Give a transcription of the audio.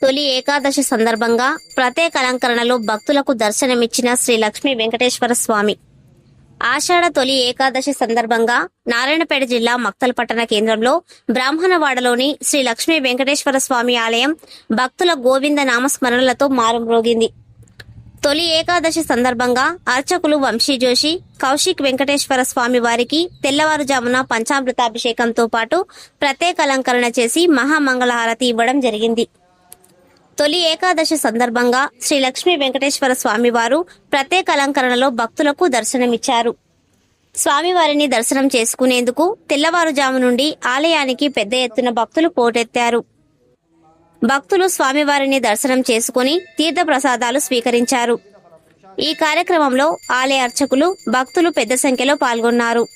తొలి ఏకాదశి సందర్భంగా ప్రత్యేక అలంకరణలో భక్తులకు దర్శనమిచ్చిన శ్రీ లక్ష్మీ వెంకటేశ్వర స్వామి. ఆషాఢ తొలి ఏకాదశి సందర్భంగా నారాయణపేట జిల్లా మక్తల్ పట్టణ కేంద్రంలో బ్రాహ్మణవాడలోని శ్రీ లక్ష్మీ వెంకటేశ్వర స్వామి ఆలయం భక్తుల గోవింద నామస్మరణలతో మారుమ్రోగింది. తొలి ఏకాదశి సందర్భంగా అర్చకులు వంశీ జోషి, కౌశిక్ వెంకటేశ్వర స్వామి వారికి తెల్లవారుజామున పంచామృతాభిషేకంతో పాటు ప్రత్యేక అలంకరణ చేసి మహామంగళహారతి ఇవ్వడం జరిగింది. తొలి ఏకాదశి సందర్భంగా శ్రీ లక్ష్మీ వెంకటేశ్వర స్వామివారు ప్రత్యేక అలంకరణలో భక్తులకు దర్శనమిచ్చారు. స్వామివారిని దర్శనం చేసుకునేందుకు తెల్లవారుజాము నుండి ఆలయానికి పెద్ద ఎత్తున భక్తులు పోటెత్తారు. భక్తులు స్వామివారిని దర్శనం చేసుకుని తీర్థ ప్రసాదాలు స్వీకరించారు. ఈ కార్యక్రమంలో ఆలయ అర్చకులు, భక్తులు పెద్ద సంఖ్యలో పాల్గొన్నారు.